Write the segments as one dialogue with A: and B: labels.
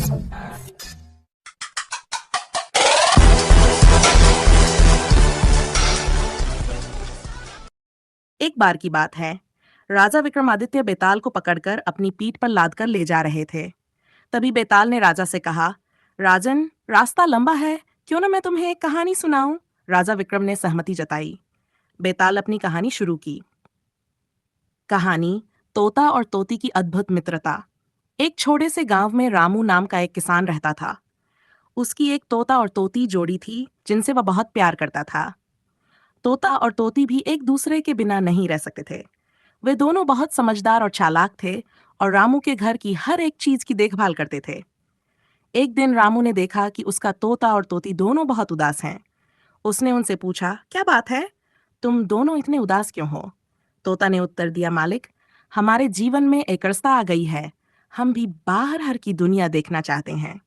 A: एक बार की बात है। राजा विक्रमादित्य बेताल को पकड़कर अपनी पीठ पर लादकर ले जा रहे थे। तभी बेताल ने राजा से कहा, राजन, रास्ता लंबा है, क्यों ना मैं तुम्हें एक कहानी सुनाऊं। राजा विक्रम ने सहमति जताई। बेताल अपनी कहानी शुरू की। कहानी, तोता और तोती की अद्भुत मित्रता। एक छोटे से गांव में रामू नाम का एक किसान रहता था। उसकी एक तोता और तोती जोड़ी थी जिनसे वह बहुत प्यार करता था। तोता और तोती भी एक दूसरे के बिना नहीं रह सकते थे। वे दोनों बहुत समझदार और चालाक थे और रामू के घर की हर एक चीज की देखभाल करते थे। एक दिन रामू ने देखा कि उसका तोता और तोती दोनों बहुत उदास हैं। उसने उनसे पूछा, क्या बात है, तुम दोनों इतने उदास क्यों हो। तोता ने उत्तर दिया, मालिक, हमारे जीवन में एकरसता आ गई है, हम भी बाहर हर की दुनिया देखना चाहते हैं।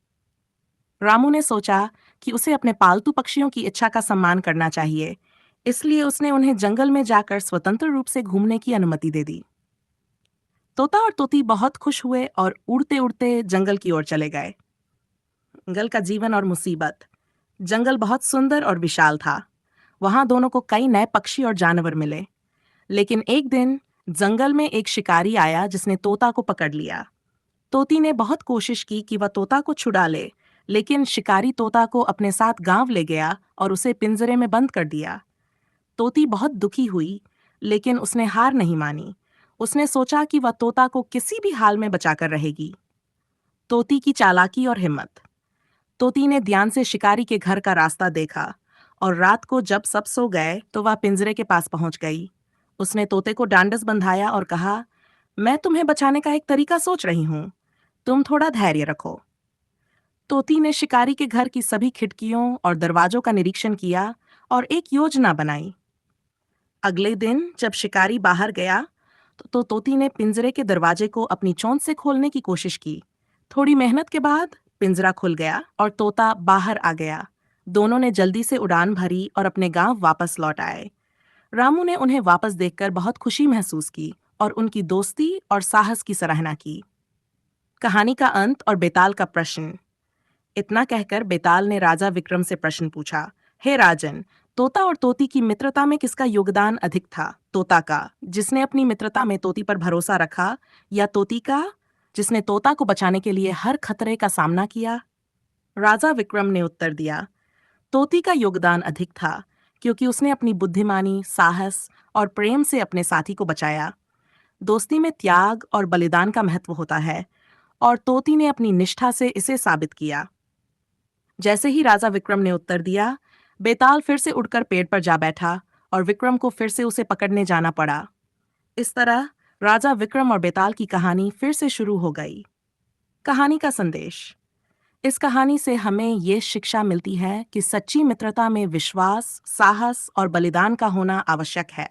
A: रामू ने सोचा कि उसे अपने पालतू पक्षियों की इच्छा का सम्मान करना चाहिए, इसलिए उसने उन्हें जंगल में जाकर स्वतंत्र रूप से घूमने की अनुमति दे दी। तोता और तोती बहुत खुश हुए और उड़ते उड़ते जंगल की ओर चले गए। जंगल का जीवन और मुसीबत। जंगल बहुत सुंदर और विशाल था। वहां दोनों को कई नए पक्षी और जानवर मिले। लेकिन एक दिन जंगल में एक शिकारी आया जिसने तोता को पकड़ लिया। तोती ने बहुत कोशिश की कि वह तोता को छुड़ा ले, लेकिन शिकारी तोता को अपने साथ गांव ले गया और उसे पिंजरे में बंद कर दिया। तोती बहुत दुखी हुई, लेकिन उसने हार नहीं मानी। उसने सोचा कि वह तोता को किसी भी हाल में बचाकर रहेगी। तोती की चालाकी और हिम्मत। तोती ने ध्यान से शिकारी के घर का रास्ता देखा और रात को जब सब सो गए तो वह पिंजरे के पास पहुंच गई। उसने तोते को डांडस बंधाया और कहा, मैं तुम्हें बचाने का एक तरीका सोच रही हूं, तुम थोड़ा धैर्य रखो। तोती ने शिकारी के घर की सभी खिड़कियों और दरवाजों का निरीक्षण किया और एक योजना बनाई। अगले दिन जब शिकारी बाहर गया तो तोती ने पिंजरे के दरवाजे को अपनी चोंच से खोलने की कोशिश की। थोड़ी मेहनत के बाद पिंजरा खुल गया और तोता बाहर आ गया। दोनों ने जल्दी से उड़ान भरी और अपने गांव वापस लौट आए। रामू ने उन्हें वापस देखकर बहुत खुशी महसूस की और उनकी दोस्ती और साहस की सराहना की। कहानी का अंत और बेताल का प्रश्न। इतना कहकर बेताल ने राजा विक्रम से प्रश्न पूछा, हे राजन, तोता और तोती की मित्रता में किसका योगदान अधिक था? तोता का, जिसने अपनी मित्रता में तोती पर भरोसा रखा, या तोती का, जिसने तोता को बचाने के लिए हर खतरे का सामना किया? राजा विक्रम ने उत्तर दिया, तोती का योगदान अधिक था, क्योंकि उसने अपनी बुद्धिमानी, साहस और प्रेम से अपने साथी को बचाया। दोस्ती में त्याग और बलिदान का महत्व होता है, और तोती ने अपनी निष्ठा से इसे साबित किया। जैसे ही राजा विक्रम ने उत्तर दिया, बेताल फिर से उड़कर पेड़ पर जा बैठा और विक्रम को फिर से उसे पकड़ने जाना पड़ा। इस तरह राजा विक्रम और बेताल की कहानी फिर से शुरू हो गई। कहानी का संदेश। इस कहानी से हमें ये शिक्षा मिलती है कि सच्ची मित्रता में विश्वास, साहस और बलिदान का होना आवश्यक है।